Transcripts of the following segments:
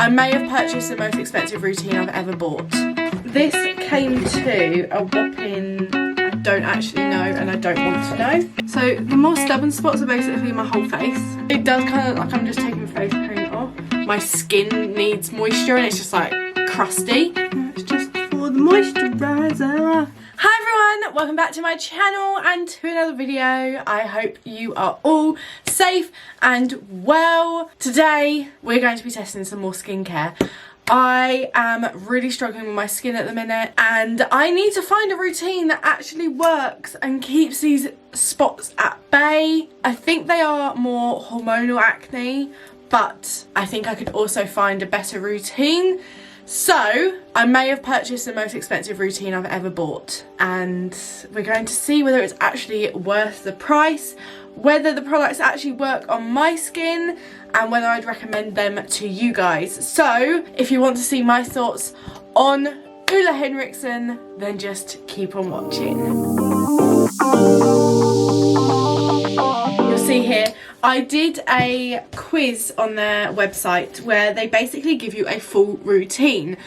I may have purchased the most expensive routine I've ever bought. This came to a whopping, I don't actually know and I don't want to know. So the more stubborn spots are basically my whole face. It does kind of like I'm just taking face paint off. My skin needs moisture and it's just like crusty. It's just for the moisturiser. Hi everyone, welcome back to my channel and to another video. I hope you are all safe and well. Today we're going to be testing some more skincare. I am really struggling with my skin at the minute and I need to find a routine that actually works and keeps these spots at bay. I think they are more hormonal acne, but I think I could also find a better routine. So I may have purchased the most expensive routine I've ever bought and we're going to see whether it's actually worth the price, whether the products actually work on my skin and whether I'd recommend them to you guys. So if you want to see my thoughts on Ole Henriksen, then just keep on watching. You'll see here I did a quiz on their website where they basically give you a full routine,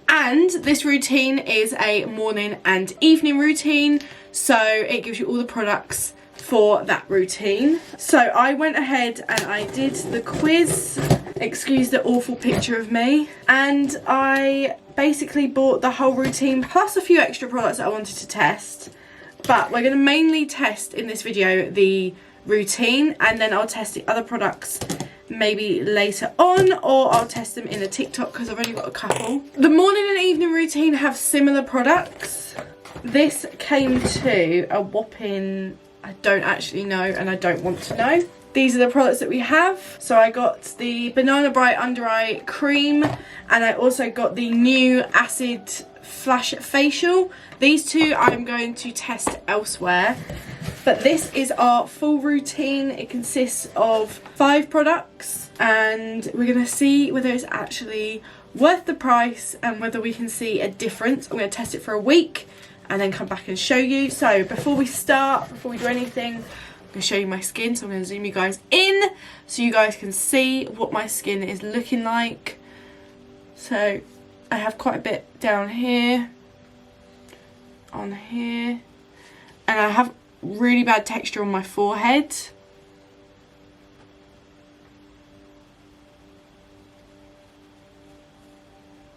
and this routine is a morning and evening routine, so it gives you all the products for that routine. So I went ahead and I did the quiz, excuse the awful picture of me, and I basically bought the whole routine plus a few extra products that I wanted to test. But we're going to mainly test in this video the routine, and then I'll test the other products maybe later on, or I'll test them in a TikTok because I've only got a couple. The morning and evening routine have similar products. This came to a whopping, I don't actually know and I don't want to know. These are the products that we have. So I got the Banana Bright Under Eye Cream and I also got the new Acid Flash Facial. These two I'm going to test elsewhere. But this is our full routine. It consists of 5 products and we're going to see whether it's actually worth the price and whether we can see a difference. I'm going to test it for a week and then come back and show you. So before we start, before we do anything, I'm going to show you my skin. So I'm going to zoom you guys in so you guys can see what my skin is looking like. So I have quite a bit down here, on here, and I have really bad texture on my forehead.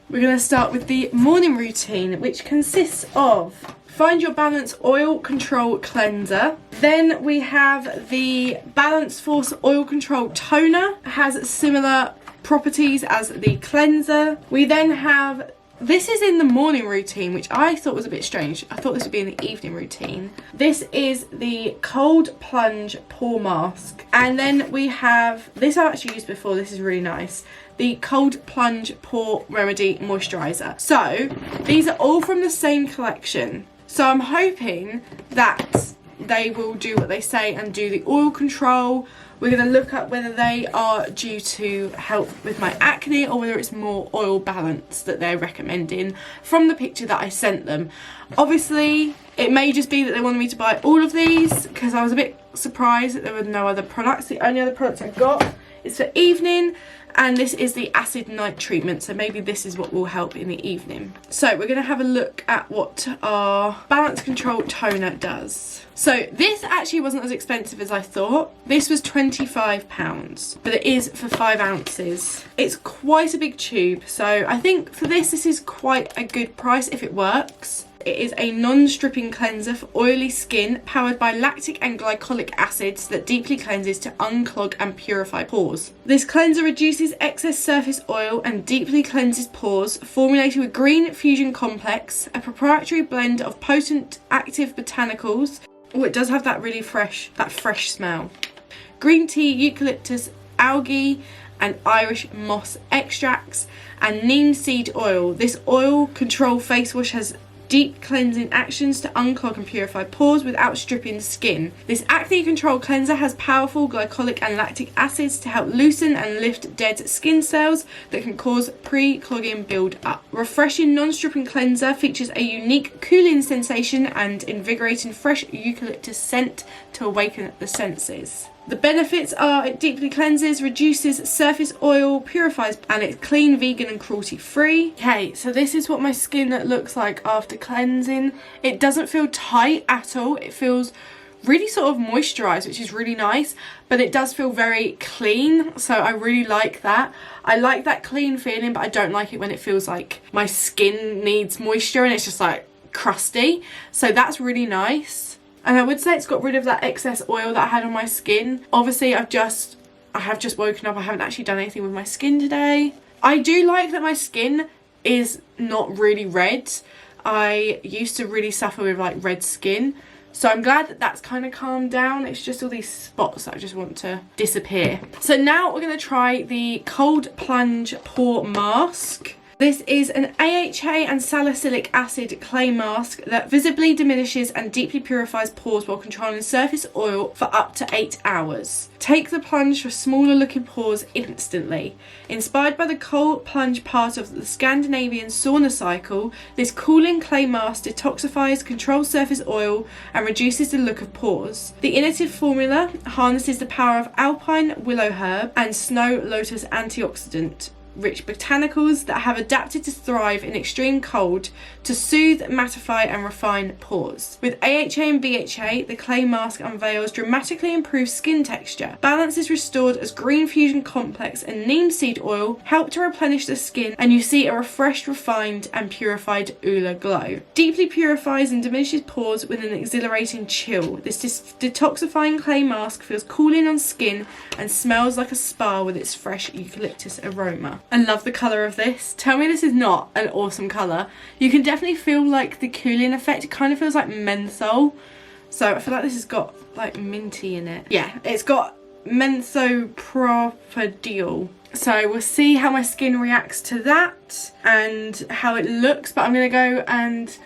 We're going to start with the morning routine, which consists of Find Your Balance Oil Control Cleanser. Then we have the Balance Force Oil Control Toner. It has similar properties as the cleanser. We then have, this is in the morning routine, which I thought was a bit strange. I thought this would be in the evening routine. This is the Cold Plunge Pore Mask. And then we have, this I've actually used before, this is really nice, the Cold Plunge Pore Remedy Moisturiser. So these are all from the same collection. So I'm hoping that they will do what they say and do the oil control. We're going to look up whether they are due to help with my acne or whether it's more oil balance that they're recommending from the picture that I sent them. Obviously, it may just be that they wanted me to buy all of these because I was a bit surprised that there were no other products. The only other products I got is for evening, and this is the acid night treatment, so maybe this is what will help in the evening. So we're going to have a look at what our Balance Control Toner does. So this actually wasn't as expensive as I thought. This was £25, but it is for 5 ounces. It's quite a big tube, so I think for this is quite a good price if it works. It is a non-stripping cleanser for oily skin powered by lactic and glycolic acids that deeply cleanses to unclog and purify pores. This cleanser reduces excess surface oil and deeply cleanses pores, formulated with Green Fusion Complex, a proprietary blend of potent active botanicals. Oh, it does have that really fresh smell. Green tea, eucalyptus, algae and Irish moss extracts and neem seed oil. This oil control face wash has deep cleansing actions to unclog and purify pores without stripping the skin. This acne control cleanser has powerful glycolic and lactic acids to help loosen and lift dead skin cells that can cause pre-clogging build-up. Refreshing non-stripping cleanser features a unique cooling sensation and invigorating fresh eucalyptus scent to awaken the senses. The benefits are it deeply cleanses, reduces surface oil, purifies, and it's clean, vegan and cruelty free. Okay, so this is what my skin looks like after cleansing. It doesn't feel tight at all. It feels really sort of moisturized, which is really nice, but it does feel very clean, so I really like that. I like that clean feeling, but I don't like it when it feels like my skin needs moisture and it's just like crusty, so that's really nice. And I would say it's got rid of that excess oil that I had on my skin. Obviously I have just woken up. I haven't actually done anything with my skin today. I do like that my skin is not really red. I used to really suffer with like red skin, so I'm glad that that's kind of calmed down. It's just all these spots that I just want to disappear. So now we're going to try the Cold Plunge Pore Mask. This is an AHA and salicylic acid clay mask that visibly diminishes and deeply purifies pores while controlling surface oil for up to 8 hours. Take the plunge for smaller looking pores instantly. Inspired by the cold plunge part of the Scandinavian sauna cycle, this cooling clay mask detoxifies, controls surface oil and reduces the look of pores. The innovative formula harnesses the power of alpine willow herb and snow lotus antioxidant rich botanicals that have adapted to thrive in extreme cold to soothe, mattify and refine pores. With AHA and BHA, the clay mask unveils dramatically improved skin texture. Balance is restored as green fusion complex and neem seed oil help to replenish the skin, and you see a refreshed, refined and purified Ula glow. Deeply purifies and diminishes pores with an exhilarating chill. This detoxifying clay mask feels cooling on skin and smells like a spa with its fresh eucalyptus aroma. I love the colour of this. Tell me this is not an awesome colour. You can definitely feel like the cooling effect. It kind of feels like menthol. So I feel like this has got like minty in it. Yeah, it's got menthopropyl. So we'll see how my skin reacts to that and how it looks. But I'm going to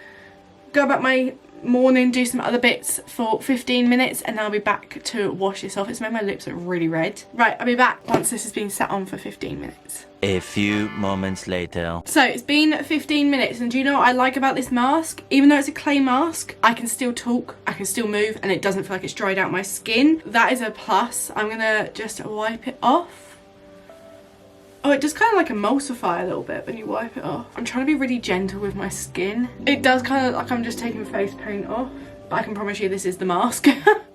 go about my morning, do some other bits for 15 minutes and then I'll be back to wash this off. It's made my lips look really red. Right, I'll be back once this has been sat on for 15 minutes. A few moments later. So it's been 15 minutes and do you know what I like about this mask? Even though it's a clay mask, I can still talk, I can still move and it doesn't feel like it's dried out my skin. That is a plus. I'm gonna just wipe it off. Oh, it does kind of like emulsify a little bit when you wipe it off. I'm trying to be really gentle with my skin. It does kind of like I'm just taking face paint off, but I can promise you this is the mask.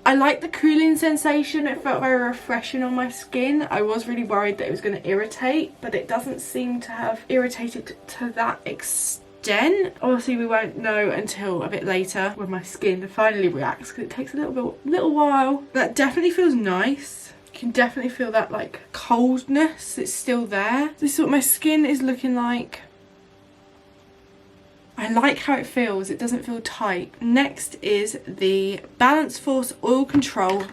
I like the cooling sensation. It felt very refreshing on my skin. I was really worried that it was going to irritate, but it doesn't seem to have irritated to that extent. Obviously we won't know until a bit later when my skin finally reacts because it takes a little while. That definitely feels nice. You can definitely feel that like coldness, it's still there. This is what my skin is looking like. I like how it feels, it doesn't feel tight. Next is the Balance Force Oil Control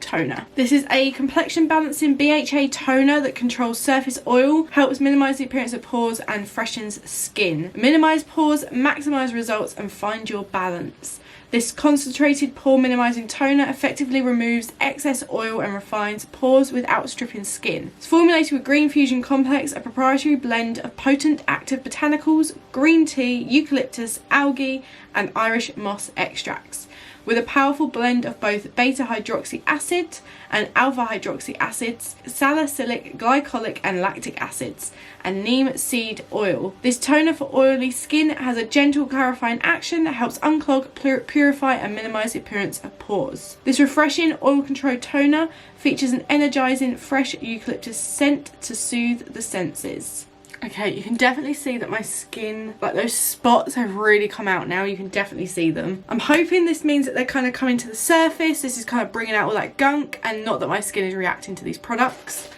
Toner. This is a complexion balancing BHA toner that controls surface oil, helps minimise the appearance of pores and freshens skin. Minimise pores, maximise results and find your balance. This concentrated pore minimising toner effectively removes excess oil and refines pores without stripping skin. It's formulated with Green Fusion Complex, a proprietary blend of potent active botanicals, green tea, eucalyptus, algae and Irish moss extracts. With a powerful blend of both beta-hydroxy acid and alpha-hydroxy acids, salicylic, glycolic and lactic acids, and neem seed oil. This toner for oily skin has a gentle clarifying action that helps unclog, purify and minimise the appearance of pores. This refreshing oil control toner features an energising fresh eucalyptus scent to soothe the senses. Okay, you can definitely see that my skin, like those spots have really come out now. You can definitely see them. I'm hoping this means that they're kind of coming to the surface. This is kind of bringing out all that gunk and not that my skin is reacting to these products.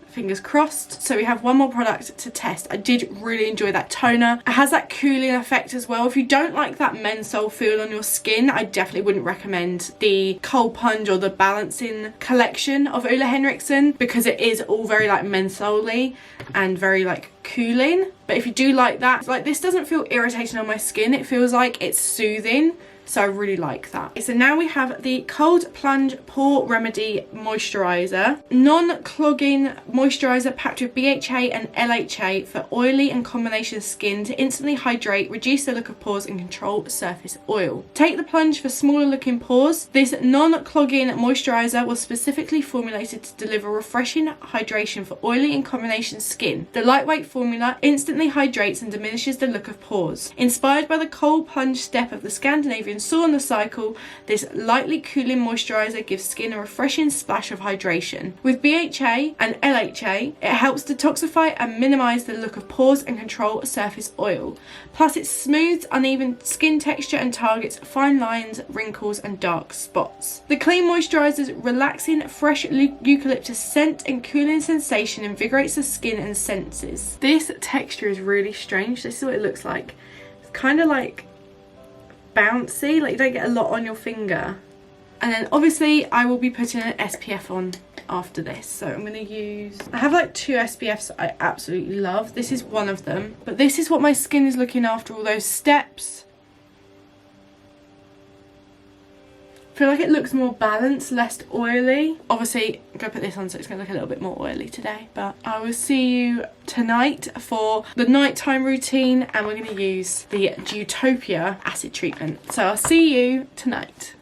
Fingers crossed. So we have one more product to test. I did really enjoy that toner. It has that cooling effect as well. If you don't like that menthol feel on your skin, I definitely wouldn't recommend the Cold Plunge or the Balancing collection of Ole Henriksen because it is all very like menthol-y and very like cooling, but if you do like that, like this doesn't feel irritating on my skin, it feels like it's soothing. So I really like that. So now we have the Cold Plunge Pore Remedy Moisturiser. Non-clogging moisturiser packed with BHA and LHA for oily and combination skin to instantly hydrate, reduce the look of pores and control surface oil. Take the plunge for smaller looking pores. This non-clogging moisturiser was specifically formulated to deliver refreshing hydration for oily and combination skin. The lightweight formula instantly hydrates and diminishes the look of pores. Inspired by the cold plunge step of the Scandinavian sauna cycle, this lightly cooling moisturiser gives skin a refreshing splash of hydration. With BHA and LHA, it helps detoxify and minimise the look of pores and control surface oil. Plus it smooths uneven skin texture and targets fine lines, wrinkles and dark spots. The clean moisturiser's relaxing fresh eucalyptus scent and cooling sensation invigorates the skin and senses. This texture is really strange. This is what it looks like. It's kind of like bouncy, like you don't get a lot on your finger. And then obviously I will be putting an SPF on after this, so I'm going to use, I have like 2 SPFs I absolutely love. This is one of them, but this is what my skin is looking after all those steps. I feel like it looks more balanced, less oily. Obviously I'm going to put this on so it's going to look a little bit more oily today, but I will see you tonight for the nighttime routine, and we're going to use the Utopia acid treatment. So I'll see you tonight.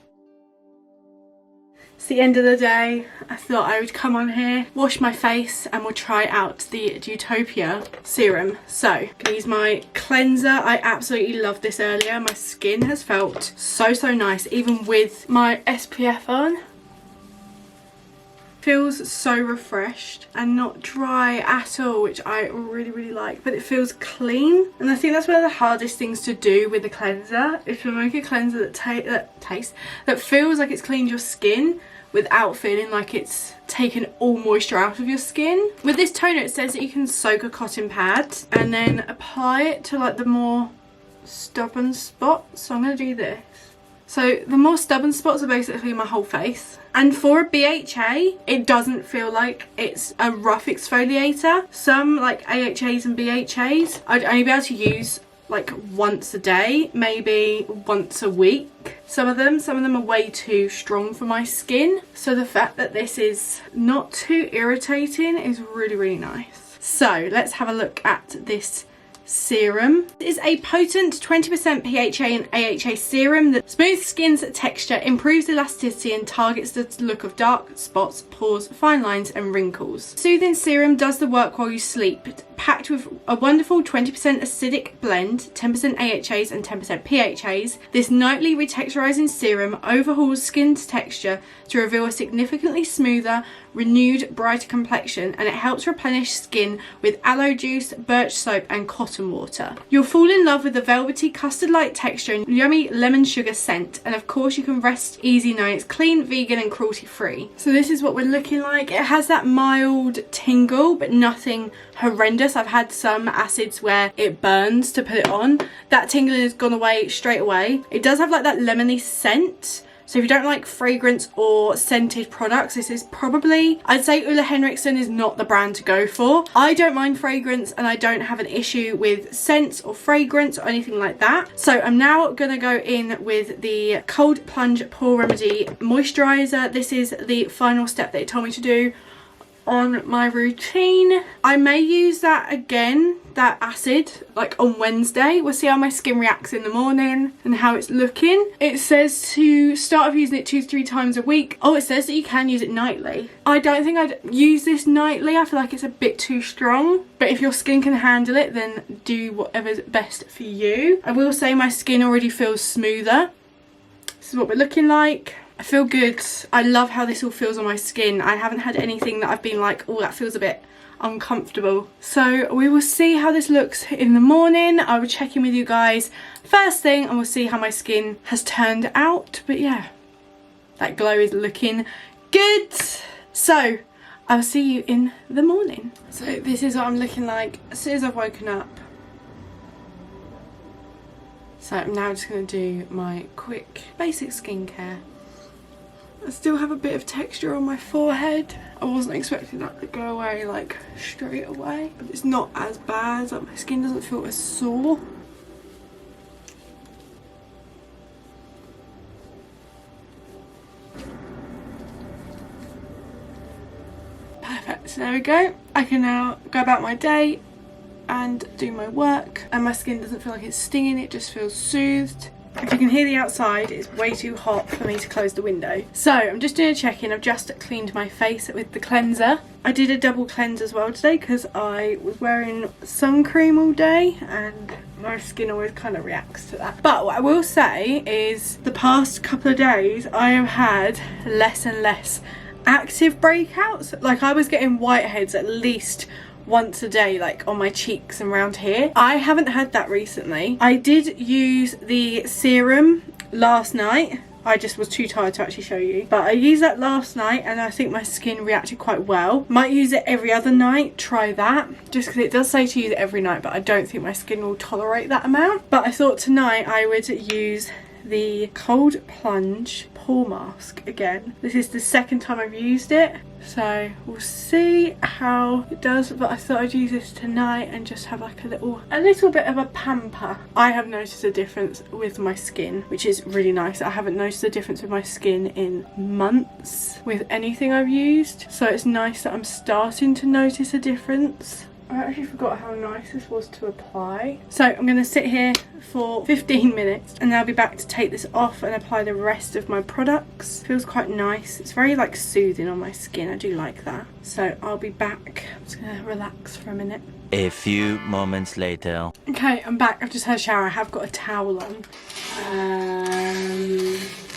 It's the end of the day. I thought I would come on here, wash my face, and we'll try out the Utopia serum. So I'm gonna use my cleanser. I absolutely loved this earlier. My skin has felt so nice even with my SPF on. Feels so refreshed and not dry at all, which I really like, but it feels clean. And I think that's one of the hardest things to do with a cleanser, is to make a cleanser that feels like it's cleaned your skin without feeling like it's taken all moisture out of your skin. With this toner, it says that you can soak a cotton pad and then apply it to like the more stubborn spots. So I'm going to do this. So the more stubborn spots are basically my whole face. And for a BHA, it doesn't feel like it's a rough exfoliator. Some like AHAs and BHAs, I'd only be able to use like once a day, maybe once a week. Some of them are way too strong for my skin. So the fact that this is not too irritating is really nice. So let's have a look at this serum. It is a potent 20% PHA and AHA serum that smooths skin's texture, improves elasticity and targets the look of dark spots, pores, fine lines and wrinkles. Soothing serum does the work while you sleep. Packed with a wonderful 20% acidic blend, 10% AHAs and 10% PHAs, this nightly retexturizing serum overhauls skin's texture to reveal a significantly smoother, renewed, brighter complexion, and it helps replenish skin with aloe juice, birch soap and cotton water. You'll fall in love with the velvety custard-like texture and yummy lemon sugar scent, and of course you can rest easy knowing it's clean, vegan and cruelty-free. So this is what we're looking like. It has that mild tingle but nothing horrendous. I've had some acids where it burns to put it on. That tingling has gone away straight away. It does have like that lemony scent. So if you don't like fragrance or scented products, this is probably, I'd say Ole Henriksen is not the brand to go for. I don't mind fragrance and I don't have an issue with scents or fragrance or anything like that. So I'm now gonna go in with the Cold Plunge Pore Remedy Moisturiser. This is the final step that it told me to do on my routine. I may use that again, that acid, like on Wednesday. We'll see how my skin reacts in the morning and how it's looking. It says to start off using it 2 to 3 times a week. Oh, it says that you can use it nightly. I don't think I'd use this nightly. I feel like it's a bit too strong, but if your skin can handle it, then do whatever's best for you. I will say my skin already feels smoother. This is what we're looking like. I feel good. I love how this all feels on my skin. I haven't had anything that I've been like, oh, that feels a bit uncomfortable. So we will see how this looks in the morning. I will check in with you guys first thing and we'll see how my skin has turned out. But yeah, that glow is looking good. So I'll see you in the morning. So this is what I'm looking like as soon as I've woken up. So I'm now just going to do my quick basic skincare. I still have a bit of texture on my forehead. I wasn't expecting that to go away like straight away, but it's not as bad. Like my skin doesn't feel as sore. Perfect, so there we go. I can now go about my day and do my work, and my skin doesn't feel like it's stinging, it just feels soothed. If you can hear the outside, it's way too hot for me to close the window. So I'm just doing a check-in. I've just cleaned my face with the cleanser. I did a double cleanse as well today because I was wearing sun cream all day and my skin always kind of reacts to that. But what I will say is the past couple of days I have had less and less active breakouts. Like I was getting whiteheads at least once a day, like on my cheeks and around here. I haven't had that recently. I did use the serum last night. I just was too tired to actually show you, but I used that last night and I think my skin reacted quite well. Might use it every other night, try that, just because it does say to use it every night, but I don't think my skin will tolerate that amount. But I thought tonight I would use the cold plunge pore mask again. This is the second time I've used it, so we'll see how it does, but I thought I'd use this tonight and just have like a little bit of a pamper. I have noticed a difference with my skin, which is really nice. I haven't noticed a difference with my skin in months with anything I've used, so it's nice that I'm starting to notice a difference. I actually forgot how nice this was to apply. So I'm going to sit here for 15 minutes and then I'll be back to take this off and apply the rest of my products. Feels quite nice. It's very like soothing on my skin. I do like that. So I'll be back. I'm just going to relax for a minute. A few moments later. Okay, I'm back. I've just had a shower. I have got a towel on.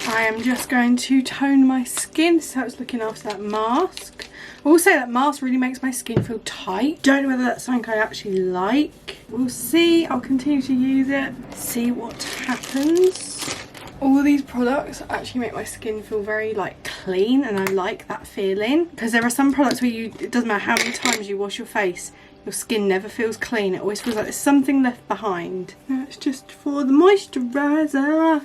I am just going to tone my skin. So it's looking after that mask. I will say that mask really makes my skin feel tight. Don't know whether that's something I actually like. We'll see. I'll continue to use it. See what happens. All of these products actually make my skin feel very like clean, and I like that feeling. Because there are some products where it doesn't matter how many times you wash your face, your skin never feels clean. It always feels like there's something left behind. That's just for the moisturiser.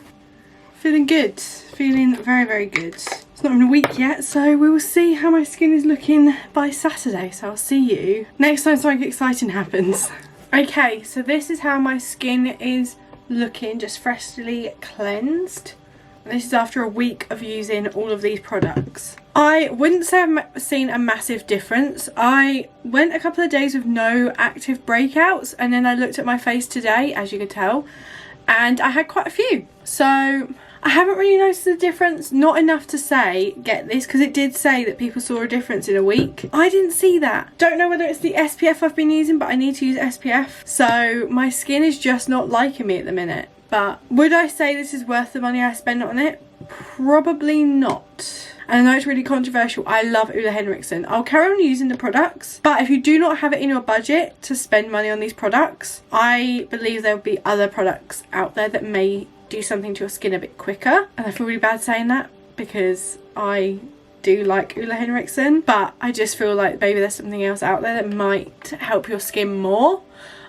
Feeling good. Feeling very, very good. It's not been a week yet, so we will see how my skin is looking by Saturday. So I'll see you next time something exciting happens. Okay, so this is how my skin is looking, just freshly cleansed. And this is after a week of using all of these products. I wouldn't say I've seen a massive difference. I went a couple of days with no active breakouts, and then I looked at my face today, as you can tell, and I had quite a few. So I haven't really noticed a difference. Not enough to say, get this, because it did say that people saw a difference in a week. I didn't see that. Don't know whether it's the SPF I've been using, but I need to use SPF. So my skin is just not liking me at the minute. But would I say this is worth the money I spent on it? Probably not. And I know it's really controversial. I love Ole Henriksen. I'll carry on using the products, but if you do not have it in your budget to spend money on these products, I believe there will be other products out there that may do something to your skin a bit quicker. And I feel really bad saying that because I do like Ole Henriksen, but I just feel like maybe there's something else out there that might help your skin more.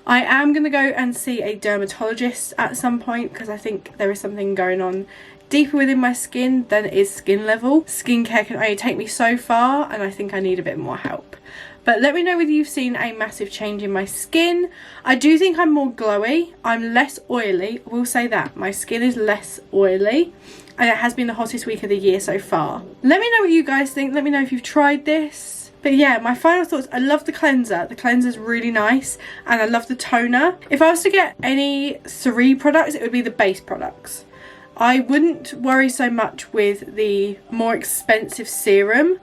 I am going to go and see a dermatologist at some point because I think there is something going on deeper within my skin than it is skin level. Skincare can only take me so far, and I think I need a bit more help. But let me know whether you've seen a massive change in my skin. I do think I'm more glowy. I'm less oily. I will say that. My skin is less oily. And it has been the hottest week of the year so far. Let me know what you guys think. Let me know if you've tried this. But yeah, my final thoughts. I love the cleanser. The cleanser's really nice. And I love the toner. If I was to get any Cerie products, it would be the base products. I wouldn't worry so much with the more expensive serum.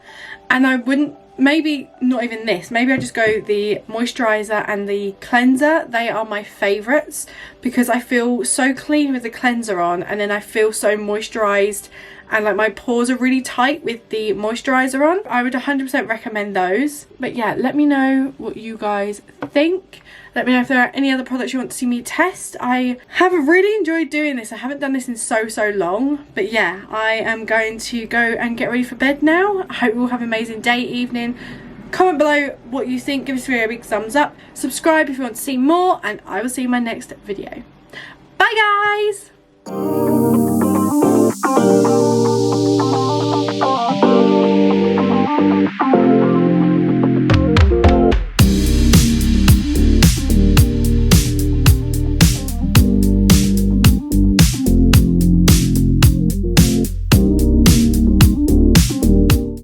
And I wouldn't, maybe not even this, maybe I just go the moisturiser and the cleanser. They are my favourites because I feel so clean with the cleanser on, and then I feel so moisturised and like my pores are really tight with the moisturiser on. I would 100% recommend those. But yeah, let me know what you guys think. Let me know if there are any other products you want to see me test. I have really enjoyed doing this. I haven't done this in so long. But yeah, I am going to go and get ready for bed now. I hope you all have an amazing day, evening. Comment below what you think. Give this video a big thumbs up. Subscribe if you want to see more. And I will see you in my next video. Bye guys!